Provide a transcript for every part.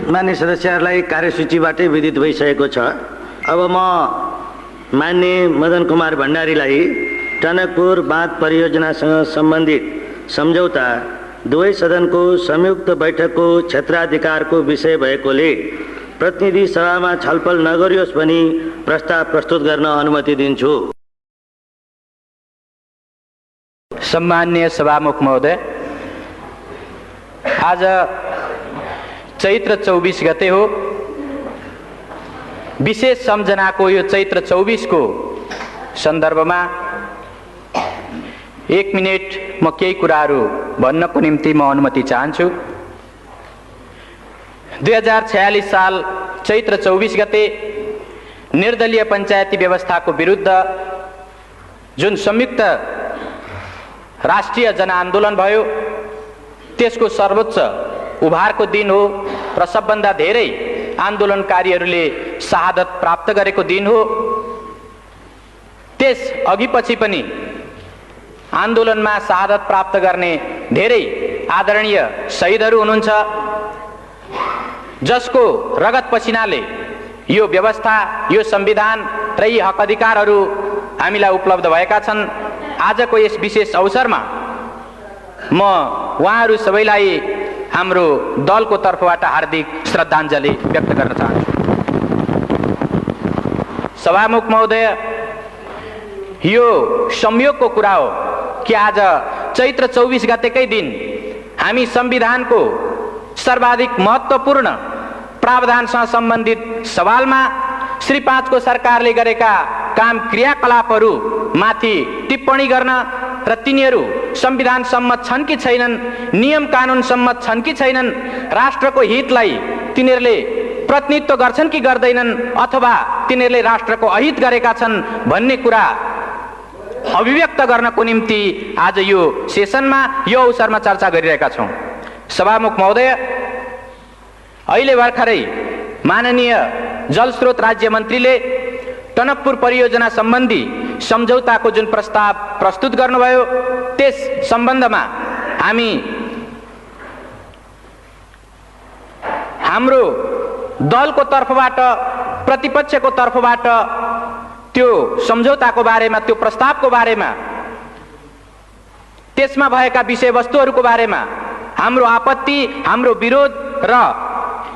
मान्य सदस्यहरूलाई कार्यसूचीबाटै विदित भइसकेको छ। अब म मान्य मदन कुमार भण्डारीलाई टनकपुर बाँध परियोजनासँग सम्बन्धित सम्झौता दुवै सदनको संयुक्त बैठकको क्षेत्राधिकारको विषय भएकोले प्रतिनिधि सभामा छलफल नगरियोस् भनी प्रस्ताव प्रस्तुत गर्न अनुमति दिन्छु। सम्मान्य सभामुख महोदय, आज चैत्र 24 गते हो। विशेष सम्झनाको यो चैत्र 24 को सन्दर्भमा 1 मिनेट म केही कुराहरू भन्नको निम्ति म अनुमति चाहन्छु। 2046 साल चैत्र 24 गते निर्दलीय पञ्चायती व्यवस्थाको विरुद्ध जुन संयुक्त राष्ट्रिय जनआन्दोलन भयो, त्यसको सर्वोच्च उभारको दिन हो र सबभन्दा धेरै आन्दोलनकारीहरूले शहादत प्राप्त गरेको दिन हो। त्यस अघिपछि पनि आन्दोलनमा शहादत प्राप्त गर्ने धेरै आदरणीय शहीदहरू हुनुहुन्छ, जसको रगत पसिनाले यो व्यवस्था, यो संविधान र यी हक अधिकारहरू हामीलाई उपलब्ध भएका छन्। आजको यस विशेष अवसरमा म उहाँहरू सबैलाई हाम्रो दलको तर्फबाट हार्दिक श्रद्धाञ्जली व्यक्त गर्न चाहन्छु। सभामुख महोदय, यो संयोगको कुरा हो कि आज चैत्र 24 गतेकै दिन हामी संविधानको सर्वाधिक महत्त्वपूर्ण प्रावधानसँग सम्बन्धित सवालमा श्री 5 को सरकारले गरेका काम क्रियाकलापहरू माथि टिप्पणी गर्न र तिनीहरू संविधान सम्मत छन् कि छैनन्, नियम कानुन सम्मत छन् कि छैनन्, राष्ट्रको हितलाई तिनीहरूले प्रतिनिधित्व गर्छन् कि गर्दैनन्, अथवा तिनीहरूले राष्ट्रको अहित गरेका छन् भन्ने कुरा अभिव्यक्त गर्नको निम्ति आज यो सेसनमा, यो अवसरमा चर्चा गरिरहेका छौँ। सभामुख महोदय, अहिले भर्खरै माननीय जलस्रोत राज्य मन्त्रीले टनकपुर परियोजना सम्बन्धी सम्झौताको जुन प्रस्ताव प्रस्तुत गर्नुभयो, त्यस सम्बन्धमा हाम्रो दलको तर्फबाट, प्रतिपक्षको तर्फबाट त्यो सम्झौताको बारेमा, त्यो प्रस्तावको बारेमा, त्यसमा भएका विषयवस्तुहरूको बारेमा हाम्रो आपत्ति, हाम्रो विरोध र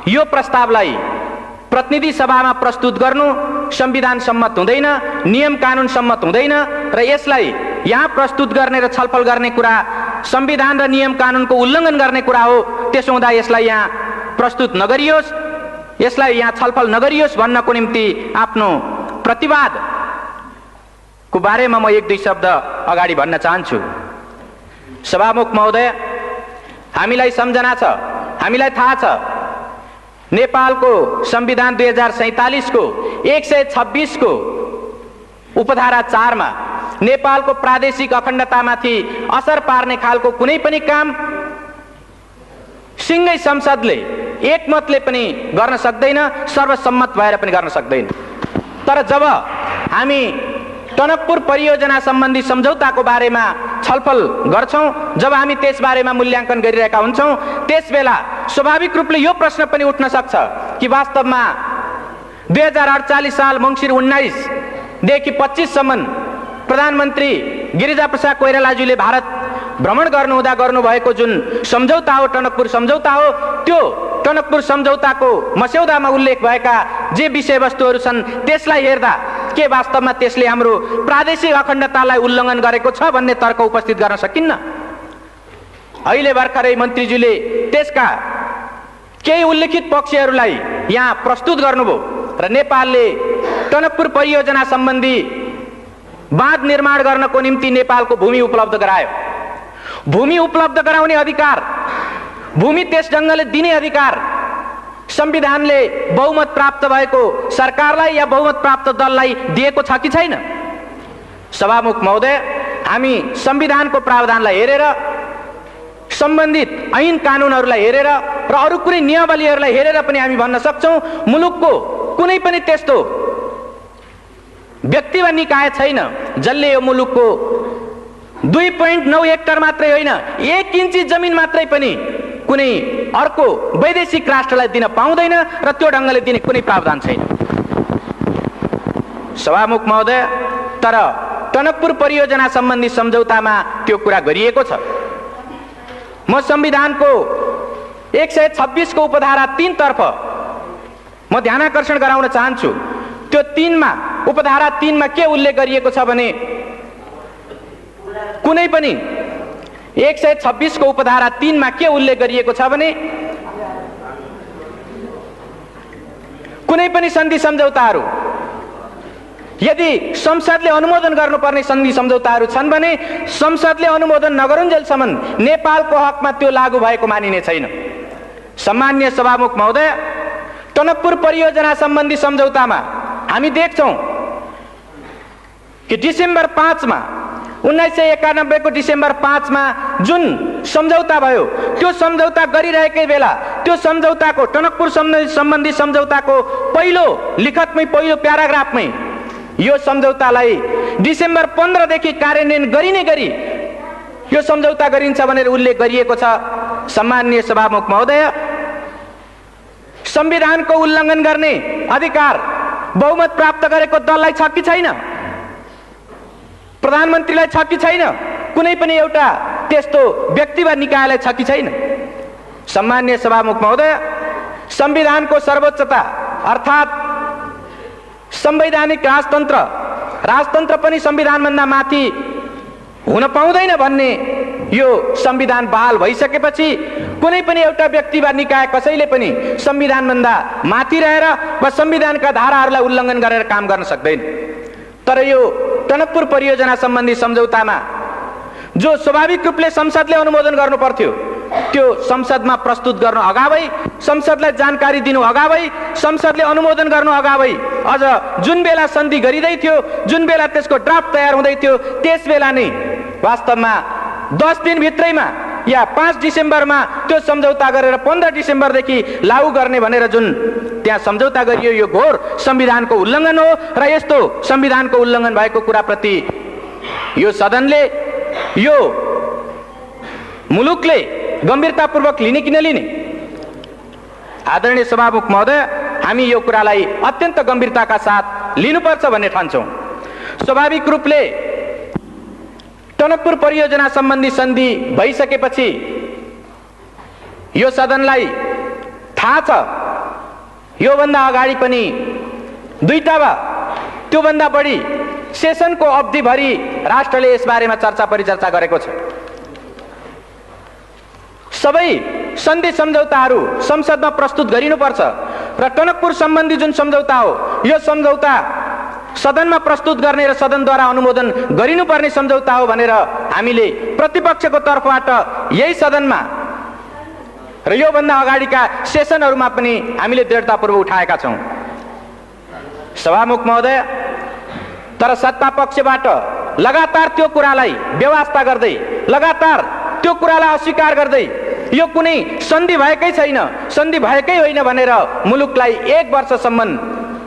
यो प्रस्तावलाई प्रतिनिधि सभामा प्रस्तुत गर्नु संविधान सम्मत हुँदैन, नियम कानुन सम्मत हुँदैन र यसलाई यहाँ प्रस्तुत गर्ने र छलफल गर्ने कुरा संविधान र नियम कानुनको उल्लङ्घन गर्ने कुरा हो। त्यसो हुँदा यसलाई यहाँ प्रस्तुत नगरियोस्, यसलाई यहाँ छलफल नगरियोस् भन्नको निम्ति आफ्नो प्रतिवादको बारेमा म 1-2 शब्द अगाडि भन्न चाहन्छु। सभामुख महोदय, हामीलाई सम्झना छ, हामीलाई थाहा छ, नेपालको संविधान 2047 को 126 को उपधारा 4 मा नेपालको प्रादेशिक अखण्डतामाथि असर पार्ने खालको कुनै पनि काम सिंगै संसदले एकमतले पनि गर्न सक्दैन, सर्वसम्मत भएर पनि गर्न सक्दैन। तर जब हामी टनकपुर परियोजना सम्बन्धी सम्झौताको बारेमा छलफल गर्छौं, जब हामी त्यस बारेमा मूल्याङ्कन गरिरहेका हुन्छौं, त्यसबेला स्वाभाविक रूपले यो प्रश्न पनि उठ्न सक्छ कि वास्तवमा 2048 साल मङ्सिर 19 देखि 25 सम्म प्रधानमन्त्री गिरिजाप्रसाद कोइरालाज्यूले भारत भ्रमण गर्नुहुँदा गर्नुभएको जुन सम्झौता हो, टनकपुर सम्झौता हो, त्यो टनकपुर सम्झौताको मस्यौदामा उल्लेख भएका जे विषयवस्तुहरू छन् त्यसलाई हेर्दा के वास्तवमा त्यसले हाम्रो प्रादेशिक अखण्डतालाई उल्लङ्घन गरेको छ भन्ने तर्क उपस्थित गर्न सकिन्न। अहिले भर्खरै मन्त्रीज्यूले त्यसका केही उल्लेखित पक्षहरूलाई यहाँ प्रस्तुत गर्नुभयो र नेपालले टनकपुर परियोजना सम्बन्धी बाँध निर्माण गर्नको निम्ति नेपालको भूमि उपलब्ध गरायो। भूमि उपलब्ध गराउने अधिकार, भूमि त्यस ढङ्गले दिने अधिकार संविधानले बहुमत प्राप्त भएको सरकारलाई या बहुमत प्राप्त दललाई दिएको छ कि छैन? सभामुख महोदय, हामी संविधानको प्रावधानलाई हेरेर, सम्बन्धित ऐन कानुनहरूलाई हेरेर र अरू कुनै नियमावलीहरूलाई हेरेर पनि हामी भन्न सक्छौं मुलुकको कुनै पनि त्यस्तो व्यक्ति वा निकाय छैन जसले यो मुलुकको 2.9 हेक्टर मात्रै होइन 1 इन्ची जमिन मात्रै पनि कुनै अर्को वैदेशिक राष्ट्रलाई दिन पाउँदैन र त्यो ढङ्गले दिने कुनै प्रावधान छैन। सभामुख महोदय, तर टनकपुर परियोजना सम्बन्धी सम्झौतामा त्यो कुरा गरिएको छ। म संविधानको 126 को उपधारा 3 तर्फ म ध्यानाकर्षण गराउन चाहन्छु। त्यो 3 मा उपधारा 3 मा के उल्लेख गरिएको छ भने कुनै पनि 126 को उपधारा 3 मा के उल्लेख गरिएको छ भने कुनै पनि सन्धि सम्झौताहरू यदि संसदले अनुमोदन गर्नुपर्ने सन्धि सम्झौताहरू छन् भने संसदले अनुमोदन नगरुन्जेलसम्म नेपालको हकमा त्यो लागू भएको मानिने छैन। सम्माननीय सभामुख महोदय, टनकपुर परियोजना सम्बन्धी सम्झौतामा हामी देख्छौं कि डिसेम्बर 5 मा 1991 को डिसेम्बर 5 मा जुन सम्झौता भयो त्यो सम्झौता गरिरहेकै बेला त्यो सम्झौताको टनकपुर सम्बन्धी सम्झौताको पहिलो लिखतमै पहिलो प्याराग्राफमै यो सम्झौतालाई डिसेम्बर 15 देखि कार्यान्वयन गरिने गरी यो सम्झौता गरिन्छ भनेर उल्लेख गरिएको छ। सम्माननीय सभामुख महोदय, संविधानको उल्लङ्घन गर्ने अधिकार बहुमत प्राप्त गरेको दललाई छ कि छैन? प्रधानमन्त्रीलाई छ कि छैन? कुनै पनि एउटा त्यस्तो व्यक्ति वा निकायलाई छ कि छैन? सम्माननीय सभामुख महोदय, संविधानको सर्वोच्चता अर्थात् संवैधानिक राजतन्त्र पनि संविधानभन्दा माथि हुन पाउँदैन भन्ने यो संविधान बहाल भइसकेपछि कुनै पनि एउटा व्यक्ति वा निकाय कसैले पनि संविधानभन्दा माथि रहेर वा संविधानका धाराहरूलाई उल्लङ्घन गरेर काम गर्न सक्दैन। तर यो टनकपुर परियोजना सम्बन्धी सम्झौतामा जो स्वाभाविक रूपले संसदले अनुमोदन गर्नु पर्थ्यो त्यो संसदमा प्रस्तुत गर्न अगावै, संसदलाई जानकारी दिनु अगावै, संसदले अनुमोदन गर्नु अगावै अझ जुन बेला सन्धि गरिँदै थियो, जुन बेला त्यसको ड्राफ्ट तयार हुँदै थियो, त्यस बेला नै वास्तवमा 10 दिन भित्रैमा या 5 डिसेम्बरमा त्यो सम्झौता गरेर 15 डिसेम्बरदेखि लागू गर्ने भनेर जुन त्यहाँ सम्झौता गरियो यो घोर संविधानको उल्लङ्घन हो र यस्तो संविधानको उल्लङ्घन भएको कुराप्रति यो सदनले, यो मुलुकले गम्भीरतापूर्वक लिने कि नलिने? आदरणीय सभामुख महोदय, हामी यो कुरालाई अत्यन्त गम्भीरताका साथ लिनुपर्छ भन्ने ठान्छौँ। स्वाभाविक रूपले टनकपुर परियोजना सम्बन्धी सन्धि भइसकेपछि यो सदनलाई थाहा छ योभन्दा अगाडि पनि 2टा वा त्योभन्दा बढी सेसनको अवधिभरि राष्ट्रले यसबारेमा चर्चा परिचर्चा गरेको छ। सबै सन्धि सम्झौताहरू संसदमा प्रस्तुत गरिनुपर्छ र टनकपुर सम्बन्धी जुन सम्झौता हो यो सम्झौता सदनमा प्रस्तुत गर्ने र सदनद्वारा अनुमोदन गरिनुपर्ने सम्झौता हो भनेर हामीले प्रतिपक्षको तर्फबाट यही सदनमा र योभन्दा अगाडिका सेसनहरूमा पनि हामीले दृढतापूर्वक उठाएका छौँ। सभामुख महोदय, तर सत्ता पक्षबाट लगातार त्यो कुरालाई व्यवस्था गर्दै, लगातार त्यो कुरालाई अस्वीकार गर्दै यो कुनै सन्धि भएकै छैन, सन्धि भएकै होइन भनेर मुलुकलाई 1 वर्षसम्म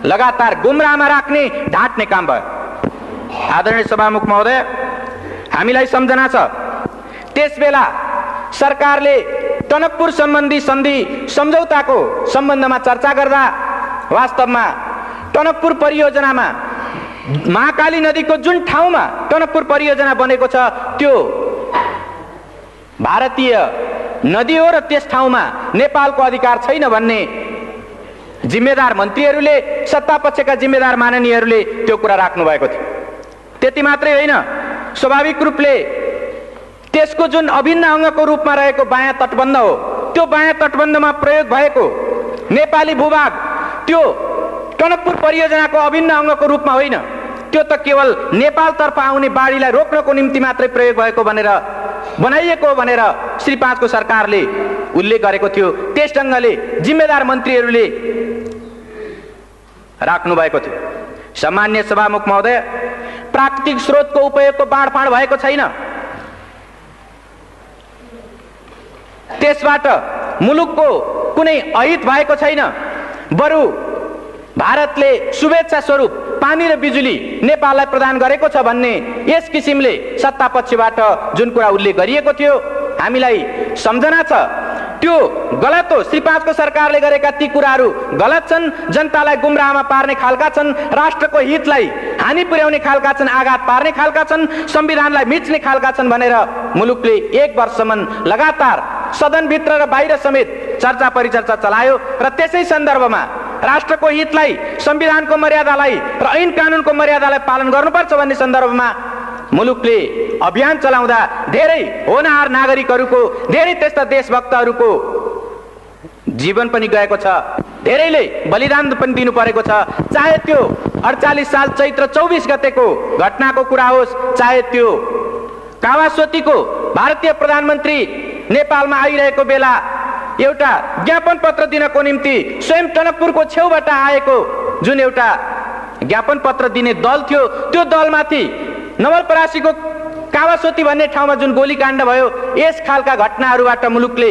लगातार गुमराहमा राख्ने, ढाँट्ने काम भयो। आदरणीय सभामुख महोदय, हामीलाई सम्झना छ त्यसबेला सरकारले टनकपुर सम्बन्धी सन्धि सम्झौताको सम्बन्धमा चर्चा गर्दा वास्तवमा टनकपुर परियोजनामा महाकाली नदीको जुन ठाउँमा टनकपुर परियोजना बनेको छ त्यो भारतीय नदी हो र त्यस ठाउँमा नेपालको अधिकार छैन भन्ने जिम्मेदार मन्त्रीहरूले, सत्ता पक्षका जिम्मेदार माननीयहरूले त्यो कुरा राख्नु भएको थियो। त्यति मात्रै होइन, स्वाभाविक रूपले त्यसको जुन अभिन्न अङ्गको रूपमा रहेको बायाँ तटबन्ध हो त्यो बायाँ तटबन्धमा प्रयोग भएको नेपाली भूभाग त्यो टनकपुर परियोजनाको अभिन्न अङ्गको रूपमा होइन, त्यो त केवल नेपालतर्फ आउने बाढीलाई रोक्नको निम्ति मात्रै प्रयोग भएको भनेर बनाइएको भनेर श्री 5 को सरकारले उल्लेख गरेको थियो। त्यस ढङ्गले जिम्मेदार मन्त्रीहरूले राख्नु भएको थियो। सम्माननीय सभामुख महोदय, प्राकृतिक स्रोतको उपयोगको बाँडफाँड भएको छैन, त्यसबाट मुलुकको कुनै अहित भएको छैन, बरु भारतले शुभेच्छा स्वरूप पानी र बिजुली नेपाललाई प्रदान गरेको छ भन्ने यस किसिमले सत्ता पक्षबाट जुन कुरा उल्लेख गरिएको थियो हामीलाई सम्झना छ। त्यो गलत हो। श्री 5 को सरकारले गरेका ती कुराहरू गलत छन्, जनतालाई गुमराहमा पार्ने खालका छन्, राष्ट्रको हितलाई हानि पुर्याउने खालका छन्, आघात पार्ने खालका छन्, संविधानलाई मिच्ने खालका छन् भनेर मुलुकले 1 वर्षसम्म लगातार सदनभित्र र बाहिर समेत चर्चा परिचर्चा चलायो र त्यसै सन्दर्भमा राष्ट्रको हितलाई, संविधानको मर्यादालाई र ऐन कानुनको मर्यादालाई पालन गर्नुपर्छ भन्ने सन्दर्भमा मुलुकले अभियान चलाउँदा धेरै होनहार नागरिकहरूको, धेरै त्यस्ता देशभक्तहरूको जीवन पनि गएको छ, धेरैले बलिदान पनि दिनु परेको छ। चाहे त्यो 48 साल चैत्र 24 गतेको घटनाको कुरा होस्, चाहे त्यो कावासोतीको भारतीय प्रधानमन्त्री नेपालमा आइरहेको बेला एउटा ज्ञापन पत्र दिनको निम्ति स्वयं टनकपुरको छेउबाट आएको जुन एउटा ज्ञापन पत्र दिने दल थियो, त्यो दलमाथि नवलपरासीको कावासोती भन्ने ठाउँमा जुन गोलीकाण्ड भयो, यस खालका घटनाहरूबाट मुलुकले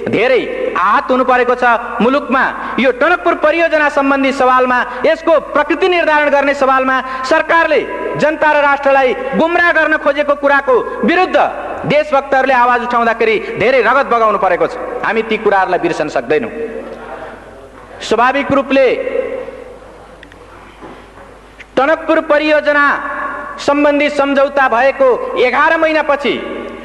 धेरै आहत हुनु परेको छ। मुलुकमा यो टनकपुर परियोजना सम्बन्धी सवालमा, यसको प्रकृति निर्धारण गर्ने सवालमा सरकारले जनता र राष्ट्रलाई गुमराह गर्न खोजेको कुराको विरुद्ध देशभक्तहरूले आवाज उठाउँदाखेरि धेरै रगत बगाउनु परेको छ। हामी ती कुराहरूलाई बिर्सन सक्दैनौँ। स्वाभाविक रूपले टनकपुर परियोजना सम्बन्धी सम्झौता भएको 11 महिनापछि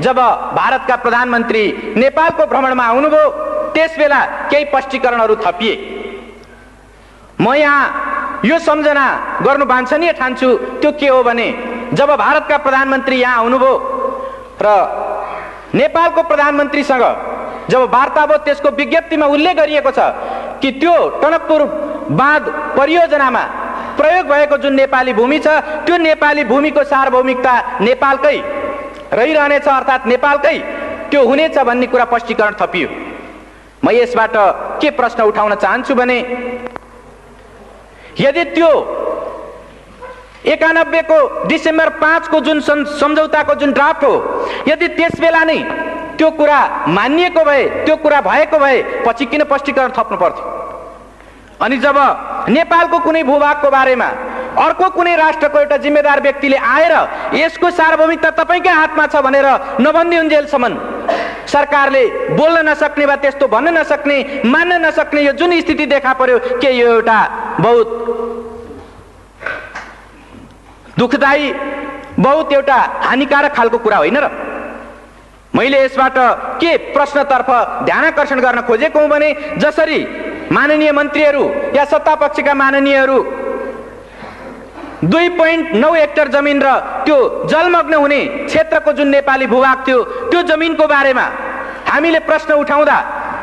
जब भारतका प्रधानमन्त्री नेपालको भ्रमणमा आउनुभयो, त्यसबेला केही स्पष्टीकरणहरू थपिए। म यहाँ यो सम्झना गर्नु वाञ्छनीय ठान्छु। त्यो के हो भने, जब भारतका प्रधानमन्त्री यहाँ आउनुभयो र नेपालको प्रधानमन्त्रीसँग जब वार्ता भयो, त्यसको विज्ञप्तिमा उल्लेख गरिएको छ कि त्यो टनकपुर बाँध परियोजनामा प्रयोग भएको जुन नेपाली भूमि छ, त्यो नेपाली भूमिको सार्वभौमिकता नेपालकै रहिरहनेछ, अर्थात् नेपालकै त्यो हुनेछ भन्ने कुरा स्पष्टीकरण थपियो। म यसबाट के प्रश्न उठाउन चाहन्छु भने, यदि त्यो 91 को डिसेम्बर 5 को जुन सम्झौताको जुन ड्राफ्ट हो, यदि त्यसबेला नै त्यो कुरा मानिएको भए, त्यो कुरा भएको भए पछि किन स्पष्टीकरण थप्नु पर्थ्यो? अनि जब नेपालको कुनै भूभागको बारेमा अर्को कुनै राष्ट्रको एउटा जिम्मेदार व्यक्तिले आएर यसको सार्वभौमिकता तपाईँकै हातमा छ भनेर नभनिदिउन्जेलसम्म सरकारले बोल्न नसक्ने वा त्यस्तो भन्न नसक्ने, मान्न नसक्ने यो जुन स्थिति देखा पर्यो, के यो एउटा बहुत दुःखदायी, बहुत एउटा हानिकारक खालको कुरा होइन र? मैले यसबाट के प्रश्नतर्फ ध्यानाकर्षण गर्न खोजेको हुँ भने, जसरी माननीय मन्त्रीहरू या सत्तापक्षका माननीयहरू 2.9 हेक्टर जमिन र त्यो जलमग्न हुने क्षेत्रको जुन नेपाली भूभाग थियो, त्यो जमिनको बारेमा हामीले प्रश्न उठाउँदा,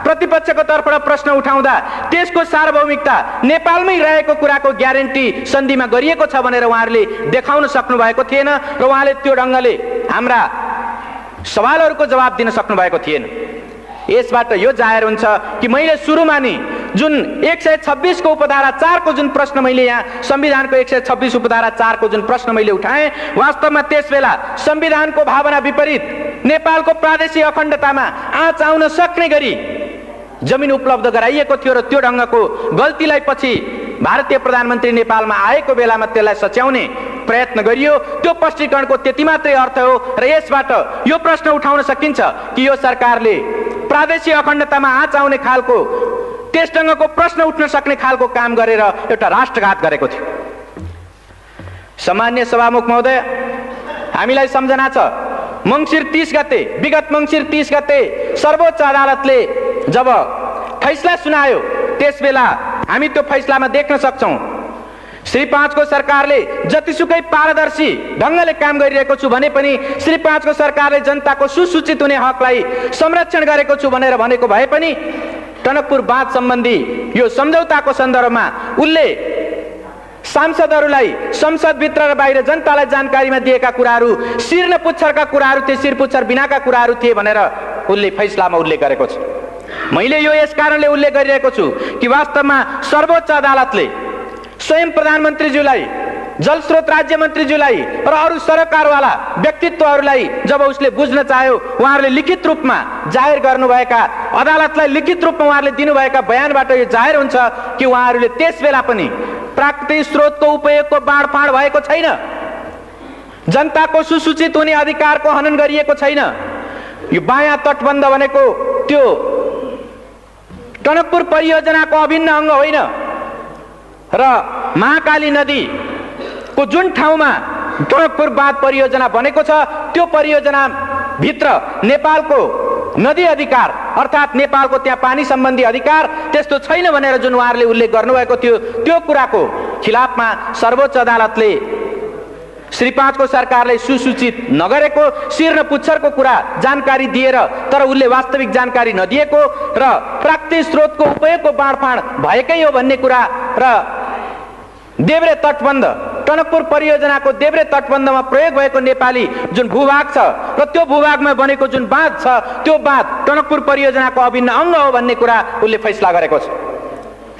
प्रतिपक्षको तर्फबाट प्रश्न उठाउँदा त्यसको सार्वभौमिकता नेपालमै रहेको कुराको ग्यारेन्टी सन्धिमा गरिएको छ भनेर उहाँहरूले देखाउन सक्नु भएको थिएन र उहाँले त्यो ढङ्गले हाम्रा सवालहरूको जवाब दिन सक्नु भएको थिएन। यसबाट यो जाहेर हुन्छ कि मैले सुरुमा नि जुन 126 को उपधारा 4 को जुन प्रश्न मैले यहाँ संविधानको 126 उपधारा 4 को जुन प्रश्न मैले उठाएँ, वास्तवमा त्यसबेला संविधानको भावना विपरीत नेपालको प्रादेशिक अखण्डतामा आँच आउन सक्ने गरी जमिन उपलब्ध गराइएको थियो र त्यो ढङ्गको गल्तीलाई पछि भारतीय प्रधानमन्त्री नेपालमा आएको बेलामा त्यसलाई सच्याउने प्रयत्न गरियो। त्यो स्पष्टीकरणको त्यति मात्रै अर्थ हो र यसबाट यो प्रश्न उठाउन सकिन्छ कि यो सरकारले प्रादेशिक अखण्डतामा आँच आउने खालको, त्यस ढङ्गको प्रश्न उठ्न सक्ने खालको काम गरेर एउटा राष्ट्रघात गरेको थियो। सामान्य सभामुख महोदय, हामीलाई सम्झना छ, मङ्सिर 30 गते, विगत मङ्सिर 30 गते सर्वोच्च अदालतले जब फैसला सुनायो, त्यसबेला हामी त्यो फैसलामा देख्न सक्छौँ श्री 5 को सरकारले जतिसुकै पारदर्शी ढङ्गले काम गरिरहेको छु भने पनि श्री 5 को सरकारले जनताको सुसूचित हुने हकलाई संरक्षण गरेको छु भनेर भनेको भए पनि टनकपुर बाँध सम्बन्धी यो सम्झौताको सन्दर्भमा उनले सांसदहरूलाई संसदभित्र र बाहिर जनतालाई जानकारीमा दिएका कुराहरू शिर न पुच्छरका कुराहरू थिए, शिर पुच्छर बिनाका कुराहरू थिए भनेर उनले फैसलामा उल्लेख गरेको छ। मैले यो यस कारणले उल्लेख गरिरहेको छु कि वास्तवमा सर्वोच्च अदालतले स्वयं प्रधानमन्त्रीज्यूलाई, जलस्रोत राज्य मन्त्रीज्यूलाई र अरू सरकारवाला व्यक्तित्वहरूलाई जब उसले बुझ्न चाह्यो, उहाँहरूले लिखित रूपमा जाहेर गर्नुभएका, अदालतलाई लिखित रूपमा उहाँहरूले दिनुभएका बयानबाट यो जाहेर हुन्छ कि उहाँहरूले त्यसबेला पनि प्राकृतिक स्रोतको उपयोगको बाँडफाँड भएको छैन, जनताको सुसूचित हुने अधिकारको हनन गरिएको छैन। यो बायाँ तटबन्ध भनेको त्यो टनकपुर परियोजनाको अभिन्न अङ्ग होइन र महाकाली नदीको जुन ठाउँमा टनकपुर बाँध परियोजना बनेको छ त्यो परियोजना भित्र नेपालको नदी अधिकार अर्थात् नेपालको त्यहाँ पानी सम्बन्धी अधिकार त्यस्तो छैन भनेर जुन उहाँहरूले उल्लेख गर्नुभएको थियो त्यो कुराको खिलाफमा सर्वोच्च अदालतले श्री 5 को सरकारले सुसूचित नगरेको शिर न पुच्छरको कुरा जानकारी दिएर तर उसले वास्तविक जानकारी नदिएको र प्राकृतिक स्रोतको उपयोगको बाँडफाँड भएकै हो भन्ने कुरा र देब्रे तटबन्ध टनकपुर परियोजनाको देब्रे तटबन्धमा प्रयोग भएको नेपाली जुन भूभाग छ र त्यो भूभागमा बनेको जुन बाँध छ त्यो बाँध टनकपुर परियोजनाको अभिन्न अङ्ग हो भन्ने कुरा उसले फैसला गरेको छ।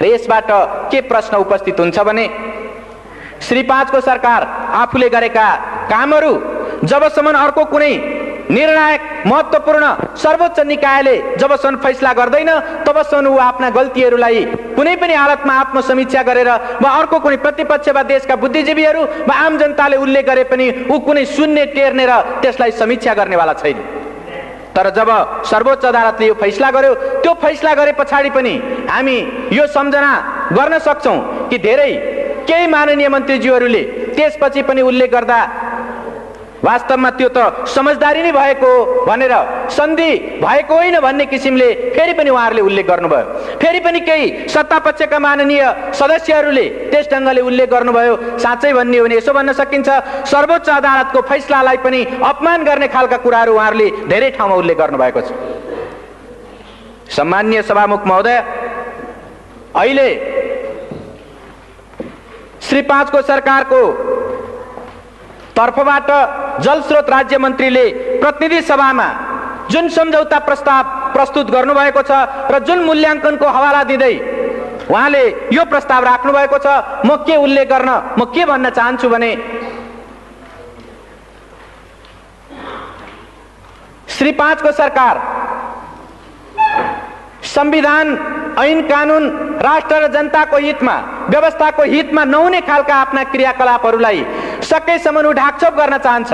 र यसबाट के प्रश्न उपस्थित हुन्छ भने श्री 5 को सरकार आफूले गरेका कामहरू जबसम्म अर्को कुनै निर्णायक महत्त्वपूर्ण सर्वोच्च निकायले जबसम्म फैसला गर्दैन तबसम्म ऊ आफ्ना गल्तीहरूलाई कुनै पनि हालतमा आत्मसमीक्षा गरेर वा अर्को कुनै प्रतिपक्ष वा देशका बुद्धिजीवीहरू वा आम जनताले उल्लेख गरे पनि ऊ कुनै सुन्ने टेर्ने र त्यसलाई समीक्षा गर्नेवाला छैन। तर जब सर्वोच्च अदालतले यो फैसला गर्यो त्यो फैसला गरे पछाडि पनि हामी यो सम्झना गर्न सक्छौँ कि धेरै केही माननीय मन्त्रीज्यूहरूले त्यसपछि पनि उल्लेख गर्दा वास्तवमा त्यो त समझदारी नै भएको भनेर सन्धि भएको होइन भन्ने किसिमले फेरि पनि उहाँहरूले उल्लेख गर्नुभयो। फेरि पनि केही सत्तापक्षका माननीय सदस्यहरूले त्यस ढङ्गले उल्लेख गर्नुभयो। साँच्चै भन्ने हो भने यसो भन्न सकिन्छ सर्वोच्च अदालतको फैसलालाई पनि अपमान गर्ने खालका कुराहरू उहाँहरूले धेरै ठाउँमा उल्लेख गर्नुभएको छ। सम्माननीय सभामुख महोदय, अहिले श्री 5 को सरकारको तर्फबाट जलस्रोत राज्य मन्त्रीले प्रतिनिधि सभामा जुन सम्झौता प्रस्ताव प्रस्तुत गर्नुभएको छ र जुन मूल्याङ्कनको हवाला दिँदै उहाँले यो प्रस्ताव राख्नु भएको छ म के उल्लेख गर्न म के भन्न चाहन्छु भने श्री 5 को सरकार संविधान ऐन कानुन राष्ट्र र जनताको हितमा व्यवस्थाको हितमा नहुने खालका आफ्ना क्रियाकलापहरूलाई सकेसम्म ढाकछोप गर्न चाहन्छ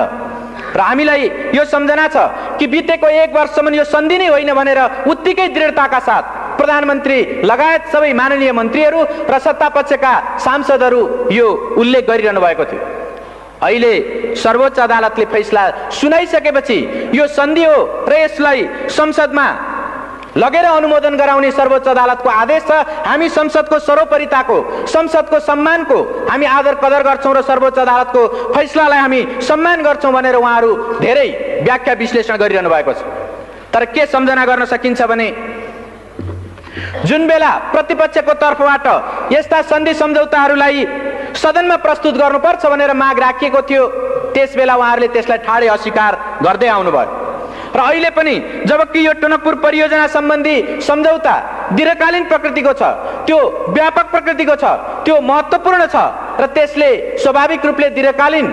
र हामीलाई यो सम्झना छ कि बितेको 1 वर्षसम्म यो सन्धि नै होइन भनेर उत्तिकै दृढताका साथ प्रधानमन्त्री लगायत सबै माननीय मन्त्रीहरू र सत्तापक्षका सांसदहरू यो उल्लेख गरिरहनु भएको थियो। अहिले सर्वोच्च अदालतले फैसला सुनाइसकेपछि यो सन्धि हो र यसलाई संसदमा लगेर अनुमोदन गराउने सर्वोच्च अदालतको आदेश छ। हामी संसदको सर्वोपरिताको संसदको सम्मानको हामी आदर कदर गर्छौं र सर्वोच्च अदालतको फैसलालाई हामी सम्मान गर्छौं भनेर उहाँहरू धेरै व्याख्या विश्लेषण गरिरहनु भएको छ। तर के सम्झना गर्न सकिन्छ भने जुन बेला प्रतिपक्षको तर्फबाट यस्ता सन्धि सम्झौताहरूलाई सदनमा प्रस्तुत गर्नुपर्छ भनेर माग राखिएको थियो त्यसबेला उहाँहरूले त्यसलाई ठाडै अस्वीकार गर्दै आउनुभयो र अहिले पनि जबकि यो टनकपुर परियोजना सम्बन्धी सम्झौता दीर्घकालीन प्रकृतिको छ, त्यो व्यापक प्रकृतिको छ, त्यो महत्त्वपूर्ण छ र त्यसले स्वाभाविक रूपले दीर्घकालीन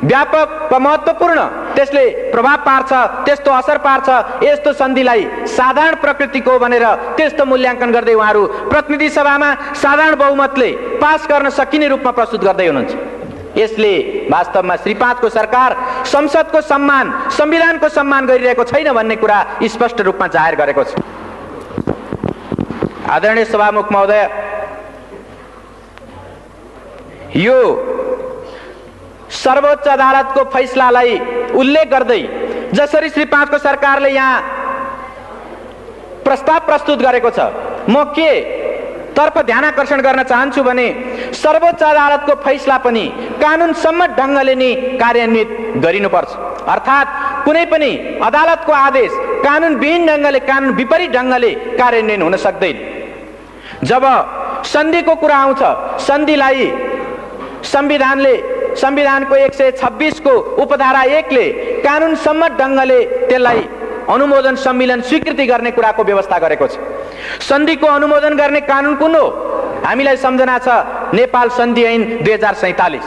व्यापक वा महत्त्वपूर्ण त्यसले प्रभाव पार्छ, त्यस्तो असर पार्छ। यस्तो सन्धिलाई साधारण प्रकृतिको भनेर त्यस्तो मूल्याङ्कन गर्दै उहाँहरू प्रतिनिधि सभामा साधारण बहुमतले पास गर्न सकिने रूपमा प्रस्तुत गर्दै हुनुहुन्छ। यसले वास्तवमा श्री 5 को सरकार संसदको सम्मान संविधानको सम्मान गरिरहेको छैन भन्ने कुरा स्पष्ट रूपमा जाहेर गरेको छ। आदरणीय सभामुख महोदय, यो सर्वोच्च अदालतको फैसलालाई उल्लेख गर्दै जसरी श्री 5 को सरकारले यहाँ प्रस्ताव प्रस्तुत गरेको छ म के तर्फ ध्यानआकर्षण गर्न चाहन्छु भने सर्वोच्च अदालतको फैसला पनि कानुन सम्मत ढङ्गले नै कार्यान्वित गरिनुपर्छ। अर्थात् कुनै पनि अदालतको आदेश कानुन विहीन ढङ्गले कानुन विपरीत ढङ्गले कार्यान्वयन हुन सक्दैन। जब सन्धिको कुरा आउँछ सन्धिलाई संविधानको 126 को उपधारा 1 ले कानुन सम्मत ढङ्गले त्यसलाई अनुमोदन सम्मेलन स्वीकृति गर्ने कुराको व्यवस्था गरेको छ। सन्धिको अनुमोदन गर्ने कानुन कुन हो? हामीलाई सम्झना छ नेपाल सन्धि ऐन 2047।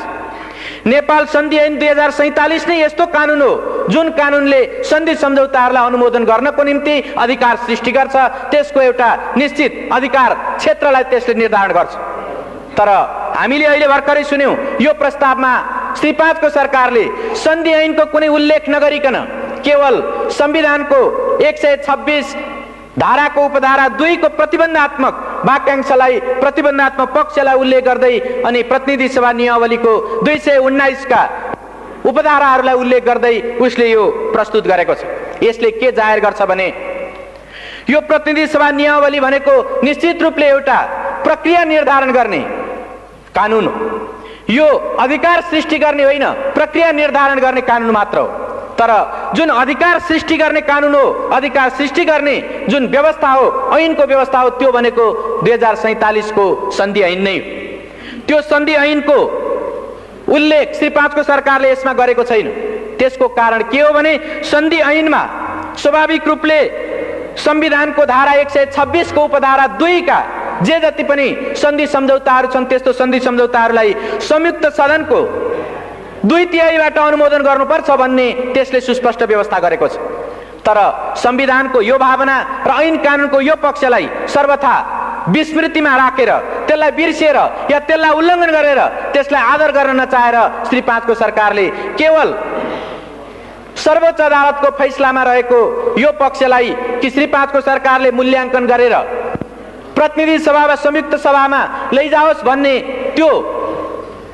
नेपाल सन्धि ऐन 2047 नै यस्तो कानुन हो जुन कानुनले सन्धि सम्झौताहरूलाई अनुमोदन गर्नको निम्ति अधिकार सृष्टि गर्छ, त्यसको एउटा निश्चित अधिकार क्षेत्रलाई त्यसले निर्धारण गर्छ। तर हामीले अहिले भर्खरै सुन्यौं यो प्रस्तावमा श्री 5 को सरकारले सन्धि ऐनको कुनै उल्लेख नगरिकन केवल संविधानको 126 धाराको उपधारा 2 को प्रतिबन्धात्मक वाक्यांशलाई प्रतिबन्धात्मक पक्षलाई उल्लेख गर्दै अनि प्रतिनिधि सभा नियमावलीको 219 का उपधाराहरूलाई उल्लेख गर्दै उसले यो प्रस्तुत गरेको छ। यसले के जाहेर गर्छ भने यो प्रतिनिधि सभा नियमावली भनेको निश्चित रूपले एउटा प्रक्रिया निर्धारण गर्ने कानुन हो। यो अधिकार सृष्टि गर्ने होइन, प्रक्रिया निर्धारण गर्ने कानुन मात्र हो। तर जुन अधिकार सृष्टि गर्ने कानुन हो, अधिकार सृष्टि गर्ने जुन व्यवस्था हो, ऐनको व्यवस्था हो, त्यो भनेको 2047 को सन्धि ऐन नै हो। त्यो सन्धि ऐनको उल्लेख श्री 5 को सरकारले यसमा गरेको छैन। त्यसको कारण के हो भने सन्धि ऐनमा स्वाभाविक रूपले संविधानको धारा 126 को उपधारा 2 का जे जति पनि सन्धि सम्झौताहरू छन् त्यस्तो सन्धि सम्झौताहरूलाई संयुक्त सदनको 2/3बाट अनुमोदन गर्नुपर्छ भन्ने त्यसले सुस्पष्ट व्यवस्था गरेको छ। तर संविधानको यो भावना र ऐन कानुनको यो पक्षलाई सर्वथा विस्मृतिमा राखेर, त्यसलाई बिर्सेर या त्यसलाई उल्लङ्घन गरेर त्यसलाई आदर गर्न नचाहेर श्री 5 को सरकारले केवल सर्वोच्च अदालतको फैसलामा रहेको यो पक्षलाई कि श्री 5 को सरकारले मूल्याङ्कन गरेर प्रतिनिधि सभा वा संयुक्त सभामा लैजाओस् भन्ने त्यो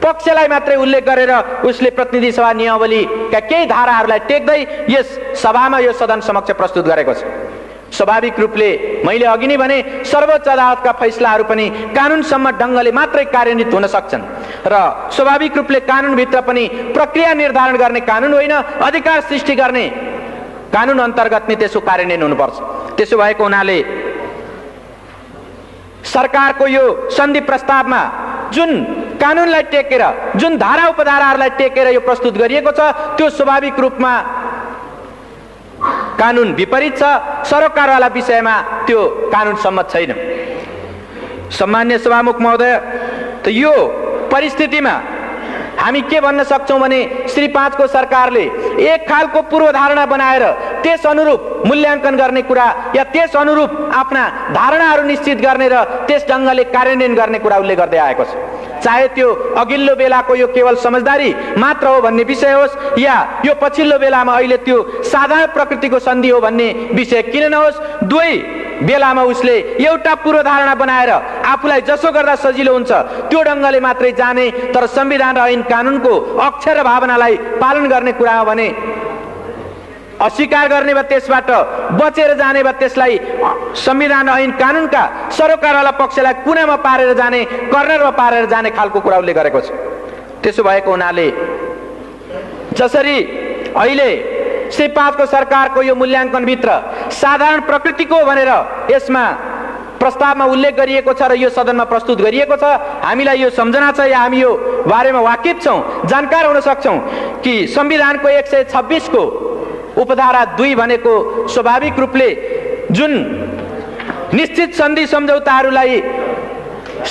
पक्षलाई मात्रै उल्लेख गरेर उसले प्रतिनिधि सभा नियमावलीका केही धाराहरूलाई टेक्दै यस सभामा यो सदन समक्ष प्रस्तुत गरेको छ। स्वाभाविक रूपले मैले अघि नै भने सर्वोच्च अदालतका फैसलाहरू पनि कानुनसम्म ढङ्गले मात्रै कार्यान्वित हुन सक्छन् र स्वाभाविक रूपले कानुनभित्र पनि प्रक्रिया निर्धारण गर्ने कानुन होइन, अधिकार सृष्टि गर्ने कानुन अन्तर्गत नै त्यसको कार्यान्वयन हुनुपर्छ। त्यसो भएको हुनाले सरकारको यो सन्धि प्रस्तावमा जुन कानुनलाई टेकेर, जुन धारा उपधाराहरूलाई टेकेर यो प्रस्तुत गरिएको छ त्यो स्वाभाविक रूपमा कानुन विपरीत छ। सरोकारवाला विषयमा त्यो कानुन सम्मत छैन। सम्मान्य सभामुख महोदय, त यो परिस्थितिमा हामी के भन्न सक्छौं भने श्री 5 को सरकारले एक खालको पूर्वधारणा बनाएर त्यस अनुरूप मूल्याङ्कन गर्ने कुरा या त्यस अनुरूप आफ्ना धारणाहरू निश्चित गर्ने र त्यस ढङ्गले कार्यान्वयन गर्ने कुरा उल्लेख गर्दै आएको छ। चाहे त्यो अघिल्लो बेलाको यो केवल समझदारी मात्र हो भन्ने विषय होस् या यो पछिल्लो बेलामा अहिले त्यो साधारण प्रकृतिको सन्धि हो भन्ने विषय किन नहोस्, दुवै बेलामा उसले एउटा पूर्वधारणा बनाएर आफूलाई जसो गर्दा सजिलो हुन्छ त्यो ढङ्गले मात्रै जाने, तर संविधान र ऐन कानुनको अक्षर र भावनालाई पालन गर्ने कुरा हो भने अस्वीकार गर्ने वा त्यसबाट बचेर जाने वा त्यसलाई संविधान र ऐन कानुनका सरोकारवाला पक्षलाई कुनामा पारेर जाने, कर्नरमा पारेर जाने खालको कुरा उल्लेख गरेको छ। त्यसो भएको हुनाले जसरी अहिले श्री 5 को सरकारको यो मूल्याङ्कनभित्र साधारण प्रकृतिको भनेर यसमा प्रस्तावमा उल्लेख गरिएको छ र यो सदनमा प्रस्तुत गरिएको छ, हामीलाई यो सम्झना छ या हामी यो बारेमा वाकिफ छौं, जानकार हुन सक्छौं कि संविधानको 126 को उपधारा 2 भनेको स्वाभाविक रूपले जुन निश्चित सन्धि सम्झौताहरूलाई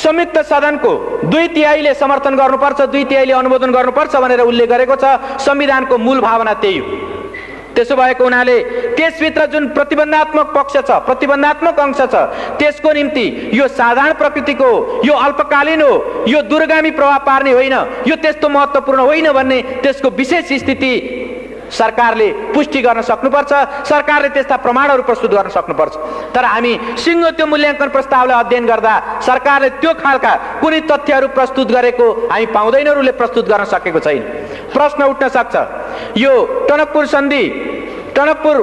संयुक्त सदनको 2/3 समर्थन गर्नुपर्छ, 2/3 अनुमोदन गर्नुपर्छ भनेर उल्लेख गरेको छ। संविधानको मूल भावना त्यही हो। त्यसो भएको हुनाले त्यसभित्र जुन प्रतिबन्धात्मक पक्ष छ, प्रतिबन्धात्मक अंश छ, त्यसको निम्ति यो साधारण प्रकृतिको, यो अल्पकालीन हो, यो दूरगामी प्रभाव पार्ने होइन, यो त्यस्तो महत्त्वपूर्ण होइन भन्ने त्यसको विशेष स्थिति सरकारले पुष्टि गर्न सक्नुपर्छ। सरकारले त्यस्ता प्रमाणहरू प्रस्तुत गर्न सक्नुपर्छ। तर हामी सिङ्गो त्यो मूल्याङ्कन प्रस्तावलाई अध्ययन गर्दा सरकारले त्यो खालका कुनै तथ्यहरू प्रस्तुत गरेको हामी पाउँदैनौँ, उसले प्रस्तुत गर्न सकेको छैन। प्रश्न उठ्न सक्छ, यो टनकपुर सन्धि, टनकपुर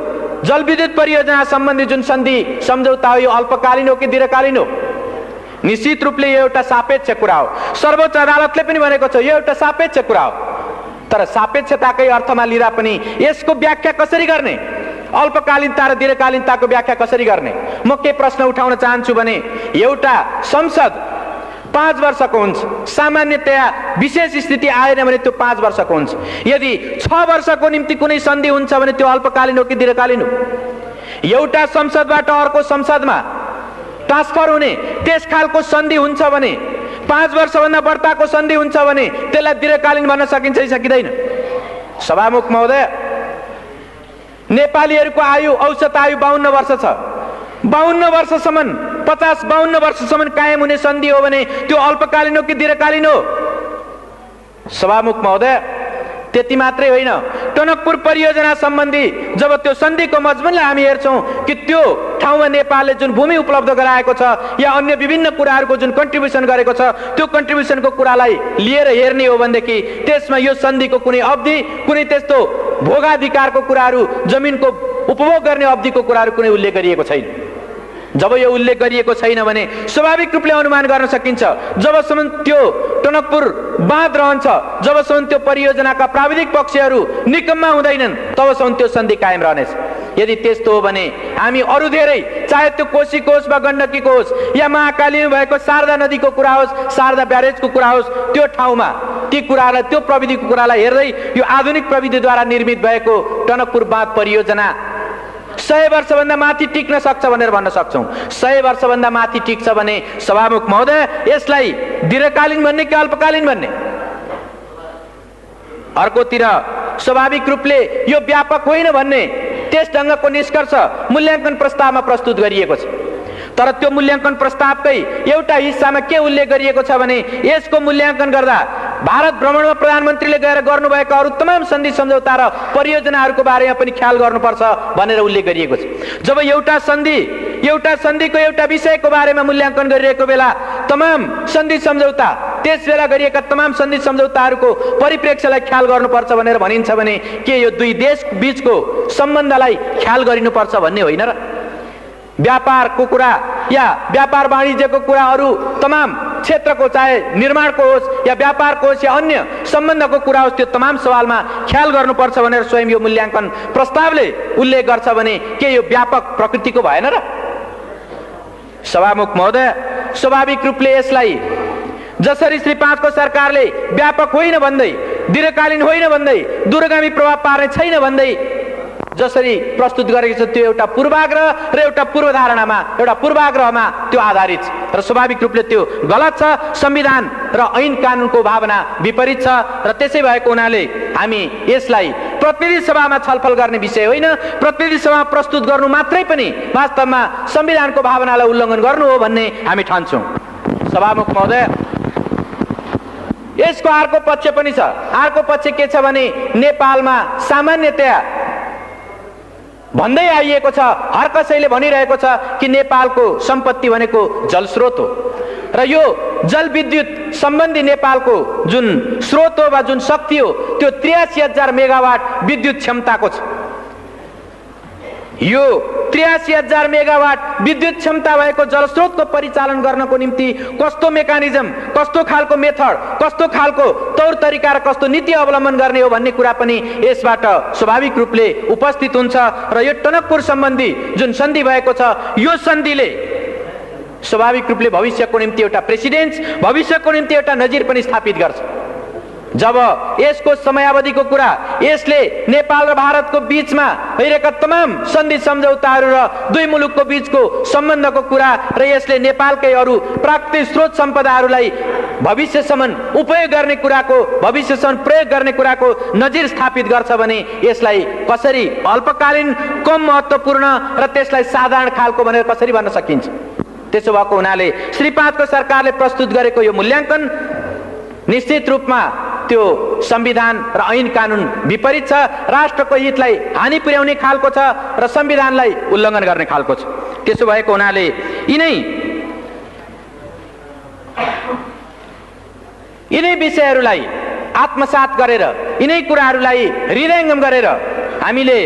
जलविद्युत परियोजना सम्बन्धी जुन सन्धि सम्झौता हो यो अल्पकालीन हो कि दीर्घकालीन हो? निश्चित रूपले यो एउटा सापेक्ष कुरा हो। सर्वोच्च अदालतले पनि भनेको छ यो एउटा सापेक्ष कुरा हो। तर सापेक्षताकै अर्थमा लिँदा पनि यसको व्याख्या कसरी गर्ने, अल्पकालीनता र दीर्घकालीनताको व्याख्या कसरी गर्ने? म के प्रश्न उठाउन चाहन्छु भने एउटा संसद 5 वर्षको हुन्छ, सामान्यतया विशेष स्थिति आएन भने त्यो 5 वर्षको हुन्छ। यदि 6 वर्षको निम्ति कुनै सन्धि हुन्छ भने त्यो अल्पकालीन हो कि दीर्घकालीन हो? एउटा संसदबाट अर्को संसदमा ट्रान्सफर हुने त्यस खालको सन्धि हुन्छ भने, 5 वर्षभन्दा बढ्ताको सन्धि हुन्छ भने त्यसलाई दीर्घकालीन भन्न सकिन्छ कि सकिँदैन? सभामुख महोदय, नेपालीहरूको आयु, औसत आयु 52 वर्ष छ। 52 वर्षसम्म, 50-52 वर्षसम्म कायम हुने सन्धि हो भने त्यो अल्पकालीन हो कि दीर्घकालीन हो? सभामुख महोदय, त्यति मात्रै होइन, टनकपुर परियोजना सम्बन्धी जब त्यो सन्धिको मजमुनलाई हामी हेर्छौँ कि त्यो ठाउँमा नेपालले जुन भूमि उपलब्ध गराएको छ या अन्य विभिन्न कुराहरूको जुन कन्ट्रिब्युसन गरेको छ, त्यो कन्ट्रिब्युसनको कुरालाई लिएर हेर्ने हो भनेदेखि त्यसमा यो सन्धिको कुनै अवधि, कुनै त्यस्तो भोगाधिकारको कुराहरू, जमिनको उपभोग गर्ने अवधिको कुराहरू कुनै उल्लेख गरिएको छैन। जब यो उल्लेख गरिएको छैन भने स्वाभाविक रूपले अनुमान गर्न सकिन्छ जबसम्म त्यो टनकपुर बाँध रहन्छ, जबसम्म त्यो परियोजनाका प्राविधिक पक्षहरू निकम्मा हुँदैनन्, तबसम्म त्यो सन्धि कायम रहनेछ। यदि त्यस्तो हो भने हामी अरू धेरै, चाहे त्यो कोशीको होस् वा गण्डकीको होस् या महाकालीमा भएको शारदा नदीको कुरा होस्, शारदा ब्यारेजको कुरा होस्, त्यो ठाउँमा ती कुरालाई, त्यो प्रविधिको कुरालाई हेर्दै यो आधुनिक प्रविधिद्वारा निर्मित भएको टनकपुर बाँध परियोजना 100 वर्षभन्दा माथि टिक्न सक्छ भनेर भन्न सक्छौँ। 100 वर्षभन्दा माथि टिक्छ भने सभामुख महोदय, यसलाई दीर्घकालीन भन्ने कि अल्पकालीन भन्ने? अर्कोतिर स्वाभाविक रूपले यो व्यापक होइन भन्ने त्यस ढङ्गको निष्कर्ष मूल्याङ्कन प्रस्तावमा प्रस्तुत गरिएको छ। तर त्यो मूल्याङ्कन प्रस्तावकै एउटा हिस्सामा के उल्लेख गरिएको छ भने यसको मूल्याङ्कन गर्दा भारत भ्रमणमा प्रधानमन्त्रीले गएर गर्नुभएका अरू तमाम सन्धि सम्झौता र परियोजनाहरूको बारेमा पनि ख्याल गर्नुपर्छ भनेर उल्लेख गरिएको छ। जब एउटा सन्धिको एउटा विषयको बारेमा मूल्याङ्कन गरिरहेको बेला तमाम सन्धि सम्झौता, त्यस बेला गरिएका तमाम सन्धि सम्झौताहरूको परिप्रेक्ष्यलाई ख्याल गर्नुपर्छ भनेर भनिन्छ भने के यो दुई देश बीचको सम्बन्धलाई ख्याल गरिनुपर्छ भन्ने होइन र? व्यापारको कुरा या व्यापार वाणिज्यको कुरा अरू तमाम क्षेत्रको, चाहे निर्माणको होस् या व्यापारको होस् या अन्य सम्बन्धको कुरा होस्, त्यो तमाम सवालमा ख्याल गर्नुपर्छ भनेर स्वयं यो मूल्याङ्कन प्रस्तावले उल्लेख गर्छ भने के यो व्यापक प्रकृतिको भएन र? सभामुख महोदय, स्वाभाविक रूपले यसलाई जसरी श्री 5 को सरकारले व्यापक होइन भन्दै, दीर्घकालीन होइन भन्दै, दूरगामी प्रभाव पार्ने छैन भन्दै जसरी प्रस्तुत गरेको छ, त्यो एउटा पूर्वाग्रह र एउटा पूर्वधारणामा, एउटा पूर्वाग्रहमा त्यो आधारित छ र स्वाभाविक रूपले त्यो गलत छ। संविधान र ऐन कानुनको भावना विपरीत छ र त्यसै भएको हुनाले हामी यसलाई प्रतिनिधि सभामा छलफल गर्ने विषय होइन, प्रतिनिधि सभामा प्रस्तुत गर्नु मात्रै पनि वास्तवमा संविधानको भावनालाई उल्लङ्घन गर्नु हो भन्ने हामी ठान्छौँ। सभामुख महोदय, यसको अर्को पक्ष पनि छ। अर्को पक्ष के छ भने नेपालमा सामान्यतया भन्दै आइएको छ, हर कसैले भनिरहेको छ कि नेपालको सम्पत्ति भनेको जलस्रोत हो र यो जलविद्युत सम्बन्धी नेपालको जुन स्रोत हो वा जुन शक्ति हो त्यो 83,000 मेगावाट विद्युत क्षमताको छ। यो 83,000 मेगावाट विद्युत क्षमता भएको जलस्रोतको परिचालन गर्नको निम्ति कस्तो मेकानिजम, कस्तो खालको मेथड, कस्तो खालको तौर तरिका र कस्तो नीति अवलम्बन गर्ने हो भन्ने कुरा पनि यसबाट स्वाभाविक रूपले उपस्थित हुन्छ र यो टनकपुर सम्बन्धी जुन सन्धि भएको छ, यो सन्धिले स्वाभाविक रूपले भविष्यको निम्ति एउटा प्रेसिडेन्स, भविष्यको निम्ति एउटा नजिर पनि स्थापित गर्छ। जब यसको समयावधिको कुरा, यसले नेपाल र भारतको बीचमा भइरहेका तमाम सन्धि सम्झौताहरू र दुई मुलुकको बीचको सम्बन्धको कुरा र यसले नेपालकै अरू प्राकृतिक स्रोत सम्पदाहरूलाई भविष्यसम्म उपयोग गर्ने कुराको, भविष्यसम्म प्रयोग गर्ने कुराको नजिर स्थापित गर्छ भने यसलाई कसरी अल्पकालीन, कम महत्त्वपूर्ण र त्यसलाई साधारण खालको भनेर कसरी भन्न सकिन्छ? त्यसो भएको हुनाले श्री 5 को सरकारले प्रस्तुत गरेको यो मूल्याङ्कन निश्चित रूपमा त्यो संविधान र ऐन कानुन विपरीत छ, राष्ट्रको हितलाई हानि पुर्याउने खालको छ र संविधानलाई उल्लङ्घन गर्ने खालको छ। त्यसो भएको हुनाले यिनै विषयहरूलाई आत्मसात गरेर, यिनै कुराहरूलाई हृदयङ्गम गरेर हामीले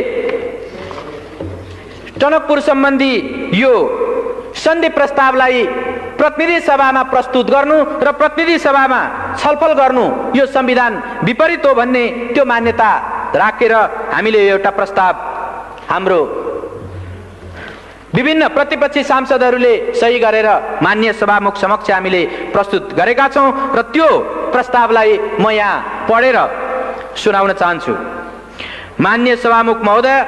टनकपुर सम्बन्धी यो सन्धि प्रस्तावलाई प्रतिनिधि सभामा प्रस्तुत गर्नु र प्रतिनिधि सभामा छलफल गर्नु यो संविधान विपरीत हो भन्ने त्यो मान्यता राखेर हामीले एउटा प्रस्ताव हाम्रो विभिन्न प्रतिपक्षी सांसदहरूले सही गरेर माननीय सभामुख समक्ष हामीले प्रस्तुत गरेका छौँ र त्यो प्रस्तावलाई म यहाँ पढेर सुनाउन चाहन्छु। माननीय सभामुख महोदय,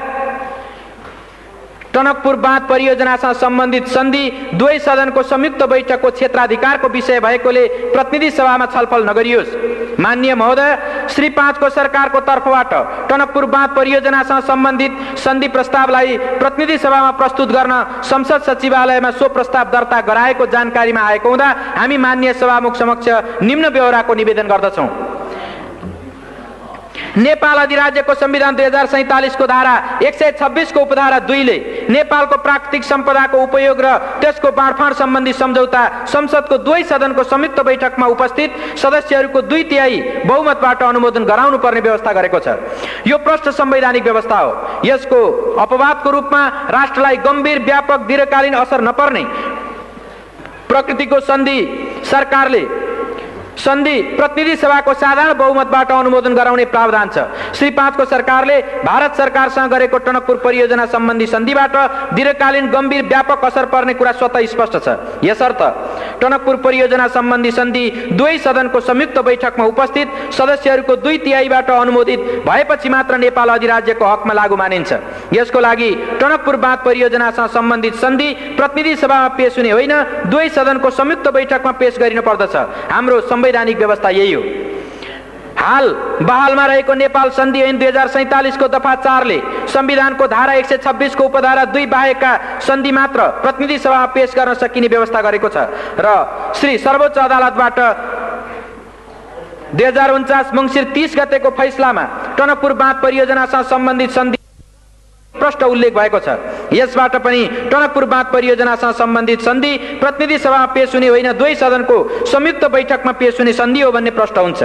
टनकपुर बाँध परियोजनासँग सम्बन्धित सन्धि दुवै सदनको संयुक्त बैठकको क्षेत्राधिकारको विषय भएकोले प्रतिनिधि सभामा छलफल नगरियोस्। माननीय महोदय, श्री 5 को सरकारको तर्फबाट टनकपुर बाँध परियोजनासँग सम्बन्धित सन्धि प्रस्तावलाई प्रतिनिधि सभामा प्रस्तुत गर्न संसद सचिवालयमा सो प्रस्ताव दर्ता गराएको जानकारीमा आएको हुँदा हामी माननीय सभामुख समक्ष निम्न ब्यौराको निवेदन गर्दछौँ। नेपाल अधिराज्यको संविधान 2047 को धारा 126 को उपधारा 2 ले नेपालको प्राकृतिक सम्पदाको उपयोग र त्यसको बाँडफाँड सम्बन्धी सम्झौता संसदको दुवै सदनको संयुक्त बैठकमा उपस्थित सदस्यहरूको 2/3 बहुमतबाट अनुमोदन गराउनु पर्ने व्यवस्था गरेको छ। यो प्रष्ट संवैधानिक व्यवस्था हो। यसको अपवादको रूपमा राष्ट्रलाई गम्भीर व्यापक दीर्घकालीन असर नपर्ने प्रकृतिको सन्धि प्रतिनिधि सभाको साधारण बहुमतबाट अनुमोदन गराउने प्रावधान छ। श्री 5 को सरकारले भारत सरकारसँग गरेको टनकपुर परियोजना सम्बन्धी सन्धिबाट दीर्घकालीन गम्भीर व्यापक असर पर्ने कुरा स्वतः स्पष्ट छ। यसर्थ टनकपुर परियोजना सम्बन्धी सन्धि दुवै सदनको संयुक्त बैठकमा उपस्थित सदस्यहरूको 2/3बाट अनुमोदित भएपछि मात्र नेपाल अधिराज्यको हकमा लागू मानिन्छ। यसको लागि टनकपुर बाँध परियोजनासँग सम्बन्धित सन्धि प्रतिनिधि सभामा पेश हुने होइन, दुवै सदनको संयुक्त बैठकमा पेश गरिनु पर्दछ। हाम्रो संवैधानिक व्यवस्था यही हो। हाल बहालमा रहेको नेपाल सन्धि ऐन 2047 को दफा 4 ले संविधानको धारा 126 को उपधारा 2 बाहेकका सन्धि मात्र प्रतिनिधि सभामा पेश गर्न सकिने व्यवस्था गरेको छ र श्री सर्वोच्च अदालतबाट 2049 मङ्सिर 30 गतेको फैसलामा टनकपुर बाँध परियोजनासँग सम्बन्धित सन्धि प्रष्ट उल्लेख भएको छ। यसबाट पनि टनकपुर बाँध परियोजनासँग सम्बन्धित सन्धि प्रतिनिधि सभामा पेश हुने होइन, दुवै सदनको संयुक्त बैठकमा पेश हुने सन्धि हो भन्ने प्रष्ट हुन्छ।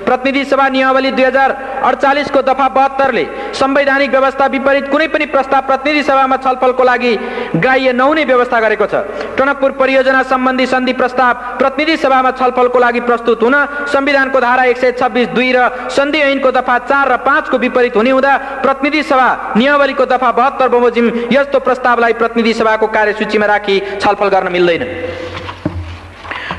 प्रतिनिधि सभा नियमावली 2048 को दफा 72 ले संवैधानिक व्यवस्था विपरीत कुनै पनि प्रस्ताव प्रतिनिधि सभामा छलफलको लागि ग्राह्य नहुने व्यवस्था गरेको छ। टनकपुर परियोजना सम्बन्धी सन्धि प्रस्ताव प्रतिनिधि सभामा छलफलको लागि प्रस्तुत हुन संविधानको धारा 126(2) र सन्धि ऐनको दफा 4 र 5 को विपरीत हुने हुँदा प्रतिनिधि सभा नियमावलीको दफा 72 बमोजिम यस्तो प्रस्तावलाई प्रतिनिधि सभाको कार्यसूचीमा राखी छलफल गर्न मिल्दैन।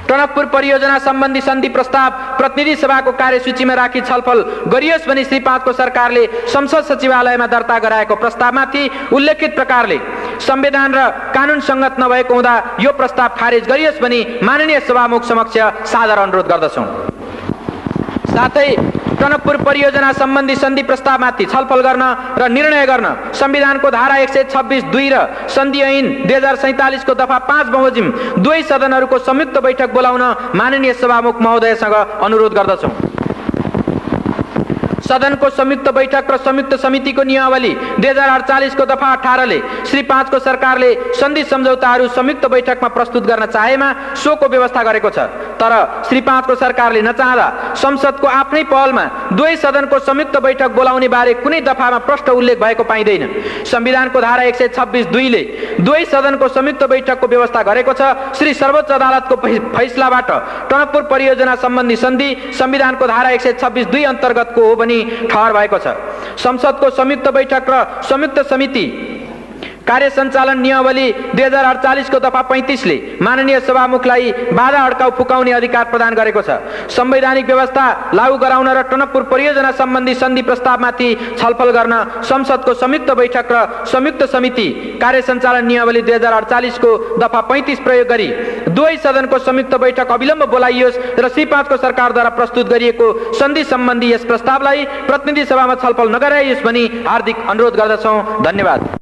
टनकपुर परियोजना सम्बन्धी सन्धि प्रस्ताव प्रतिनिधि सभाको कार्यसूचीमा राखी छलफल गरियोस् भनी श्री 5 को सरकारले संसद सचिवालयमा दर्ता गराएको प्रस्तावमाथि उल्लेखित प्रकारले संविधान र कानून संगत नभएको हुँदा यो प्रस्ताव खारेज गरियोस् भनी माननीय सभामुख समक्ष सादर अनुरोध गर्दछौँ। साथै टनकपुर परियोजना सम्बन्धी सन्धि प्रस्तावमाथि छलफल गर्न र निर्णय गर्न संविधानको धारा 126(2) र सन्धि ऐन 2047 को दफा 5 बमोजिम दुवै सदनहरूको संयुक्त बैठक बोलाउन माननीय सभामुख महोदयसँग अनुरोध गर्दछौँ। सदनको संयुक्त बैठक र संयुक्त समितिको नियमावली 2048 को दफा 18 ले श्री 5 को सरकारले सन्धि सम्झौताहरू संयुक्त बैठकमा प्रस्तुत गर्न चाहेमा सोको व्यवस्था गरेको छ। तर श्री 5 को सरकारले नचाहँदा संसदको आफ्नै पहलमा दुवै सदनको संयुक्त बैठक बोलाउने बारे कुनै दफामा प्रष्ट उल्लेख भएको पाइँदैन। संविधानको धारा 126(2) ले दुवै सदनको संयुक्त बैठकको व्यवस्था गरेको छ। श्री सर्वोच्च अदालतको फैसलाबाट टनकपुर परियोजना सम्बन्धी सन्धि संविधानको धारा 126(2) अन्तर्गतको हो भनी ठहर भएको छ। संसदको संयुक्त बैठक र संयुक्त समिति कार्य सञ्चालन नियमावली 2048 को दफा 35 ले माननीय सभामुखलाई बाधा अड्काउ फुकाउने अधिकार प्रदान गरेको छ। संवैधानिक व्यवस्था लागू गराउन र टनकपुर परियोजना सम्बन्धी सन्धि प्रस्तावमाथि छलफल गर्न संसदको संयुक्त बैठक र संयुक्त समिति कार्य सञ्चालन नियमावली 2048 को दफा 35 प्रयोग गरी दुवै सदनको संयुक्त बैठक अविलम्ब बोलाइयोस् र श्री 5 को सरकारद्वारा प्रस्तुत गरिएको सन्धि सम्बन्धी यस प्रस्तावलाई प्रतिनिधि सभामा छलफल नगराइयोस् भनी हार्दिक अनुरोध गर्दछौँ। धन्यवाद।